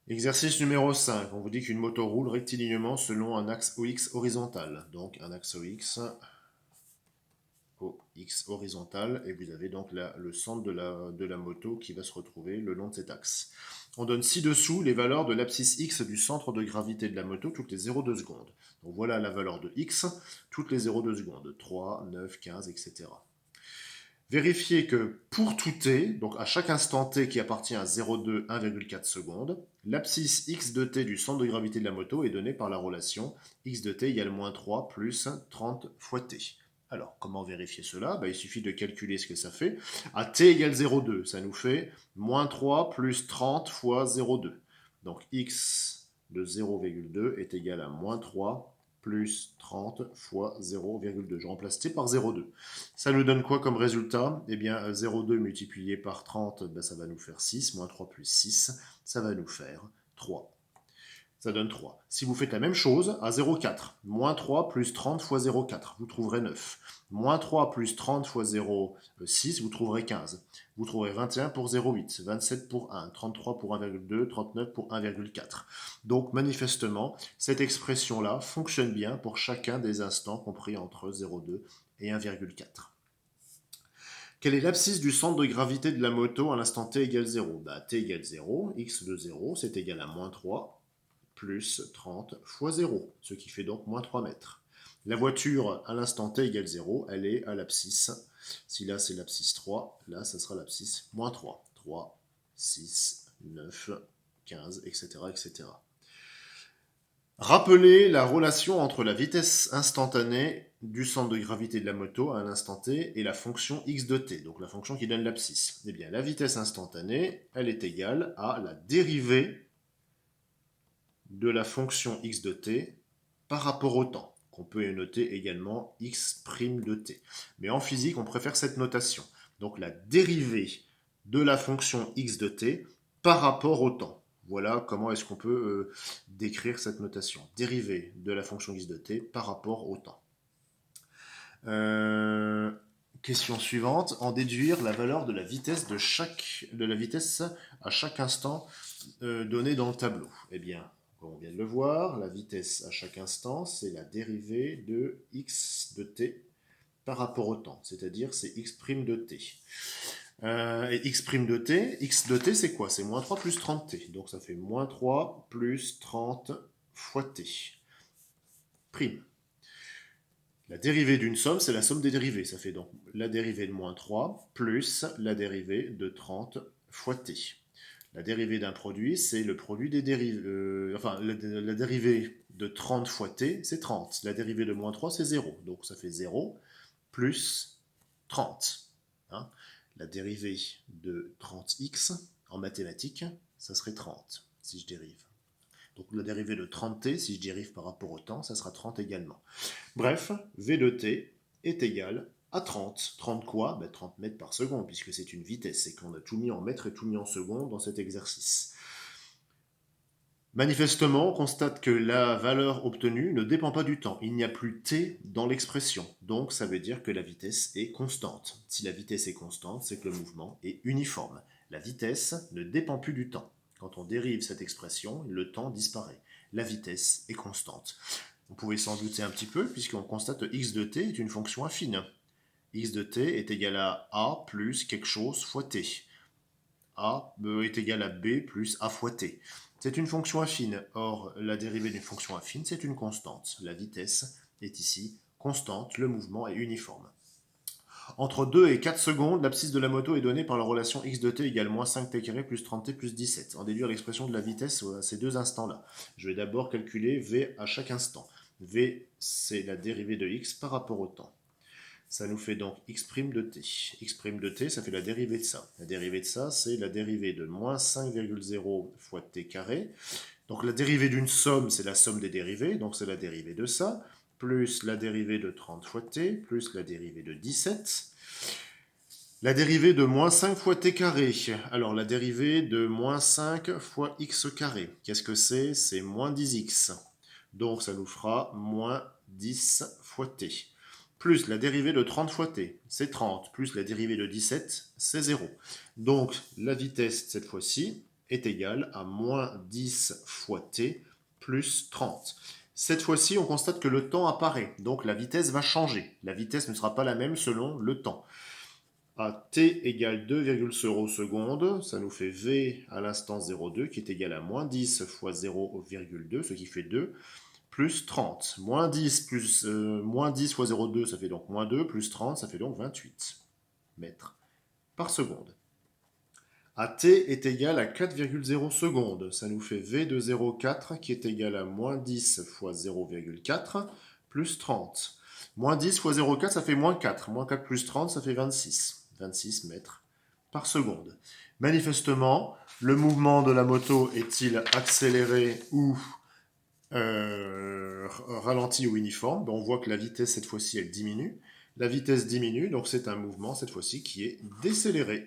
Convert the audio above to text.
Exercice numéro 5. On vous dit qu'une moto roule rectiligneusement selon un axe OX horizontal. Donc un axe OX horizontal, et vous avez donc le centre de la moto qui va se retrouver le long de cet axe. On donne ci-dessous les valeurs de l'abscisse X du centre de gravité de la moto toutes les 0,2 secondes. Donc voilà la valeur de X toutes les 0,2 secondes. 3, 9, 15, etc. Vérifiez que pour tout t, donc à chaque instant t qui appartient à 0,2, 1,4 secondes, l'abscisse x de t du centre de gravité de la moto est donnée par la relation x de t égale moins 3 plus 30 fois t. Alors, comment vérifier cela? Il suffit de calculer ce que ça fait. À t égale 0,2, ça nous fait moins 3 plus 30 fois 0,2. Donc x de 0,2 est égal à moins 3 plus 30 fois 0,2. Je remplace t par 0,2. Ça nous donne quoi comme résultat? Eh bien, 0,2 multiplié par 30, ça va nous faire 6. Moins 3 plus 6, ça va nous faire 3. Ça donne 3. Si vous faites la même chose à 0,4, moins 3 plus 30 fois 0,4, vous trouverez 9. Moins 3 plus 30 fois 0,6, vous trouverez 15. Vous trouverez 21 pour 0,8, 27 pour 1, 33 pour 1,2, 39 pour 1,4. Donc, manifestement, cette expression-là fonctionne bien pour chacun des instants compris entre 0,2 et 1,4. Quelle est l'abscisse du centre de gravité de la moto à l'instant t égale 0? T égale 0, x de 0, c'est égal à moins 3 plus 30 fois 0, ce qui fait donc moins 3 mètres. La voiture, à l'instant t égale 0, elle est à l'abscisse. Si là c'est l'abscisse 3, là ça sera l'abscisse moins 3. 3, 6, 9, 15, etc. etc. Rappelez la relation entre la vitesse instantanée du centre de gravité de la moto à un instant t et la fonction x de t, donc la fonction qui donne l'abscisse. Eh bien, la vitesse instantanée, elle est égale à la dérivée de la fonction x de t par rapport au temps, qu'on peut noter également x' de t. Mais en physique, on préfère cette notation. Donc la dérivée de la fonction x de t par rapport au temps. Voilà comment est-ce qu'on peut décrire cette notation. Dérivée de la fonction x de t par rapport au temps. Euh, Question suivante. En déduire la valeur de la vitesse à chaque instant donné dans le tableau. Eh bien, comme on vient de le voir, la vitesse à chaque instant, c'est la dérivée de x de t par rapport au temps, c'est-à-dire c'est x' de t. Et x' de t c'est quoi? C'est moins 3 plus 30t. Donc ça fait moins 3 plus 30 fois t. Prime. La dérivée d'une somme, c'est la somme des dérivées. Ça fait donc la dérivée de moins 3 plus la dérivée de 30 fois t. La dérivée d'un produit, c'est le produit des dérivées. La dérivée de 30 fois t, c'est 30. La dérivée de moins 3, c'est 0. Donc ça fait 0 plus 30. Hein. La dérivée de 30x en mathématiques, ça serait 30 si je dérive. Donc la dérivée de 30t, si je dérive par rapport au temps, ça sera 30 également. Bref, v de t est égal à 30. 30 quoi? 30 mètres par seconde, puisque c'est une vitesse, et qu'on a tout mis en mètres et tout mis en secondes dans cet exercice. Manifestement, on constate que la valeur obtenue ne dépend pas du temps. Il n'y a plus t dans l'expression. Donc ça veut dire que la vitesse est constante. Si la vitesse est constante, c'est que le mouvement est uniforme. La vitesse ne dépend plus du temps. Quand on dérive cette expression, le temps disparaît. La vitesse est constante. Vous pouvez s'en douter un petit peu, puisqu'on constate que x de t est une fonction affine. X de t est égal à a plus quelque chose fois t. A est égal à b plus a fois t. C'est une fonction affine. Or, la dérivée d'une fonction affine, c'est une constante. La vitesse est ici constante, le mouvement est uniforme. Entre 2 et 4 secondes, l'abscisse de la moto est donnée par la relation x de t égale moins 5t carré plus 30t plus 17. En déduire l'expression de la vitesse à ces deux instants-là. Je vais d'abord calculer v à chaque instant. V, c'est la dérivée de x par rapport au temps. Ça nous fait donc x' de t. X' de t, ça fait la dérivée de ça. La dérivée de ça, c'est la dérivée de moins 5,0 fois t carré. Donc la dérivée d'une somme, c'est la somme des dérivées, donc c'est la dérivée de ça, plus la dérivée de 30 fois t, plus la dérivée de 17. La dérivée de moins 5 fois t carré. Alors la dérivée de moins 5 fois x carré. Qu'est-ce que c'est? C'est moins 10x. Donc ça nous fera moins 10 fois t. Plus la dérivée de 30 fois t, c'est 30, plus la dérivée de 17, c'est 0. Donc la vitesse, cette fois-ci, est égal à moins 10 fois t plus 30. Cette fois-ci, on constate que le temps apparaît, donc la vitesse va changer. La vitesse ne sera pas la même selon le temps. À t égale 2,0 secondes, ça nous fait v à l'instant 0,2 qui est égal à moins 10 fois 0,2, ce qui fait 2, plus 30. Moins 10, moins 10 fois 0,2, ça fait donc moins 2, plus 30, ça fait donc 28 mètres par seconde. À t est égal à 4,0 secondes, ça nous fait v de 0,4 qui est égal à moins 10 fois 0,4 plus 30. Moins 10 fois 0,4, ça fait moins 4. Moins 4 plus 30, ça fait 26. 26 mètres par seconde. Manifestement, le mouvement de la moto est-il accéléré ou ralenti ou uniforme? On voit que la vitesse, cette fois-ci, elle diminue. La vitesse diminue, donc c'est un mouvement, cette fois-ci, qui est décéléré.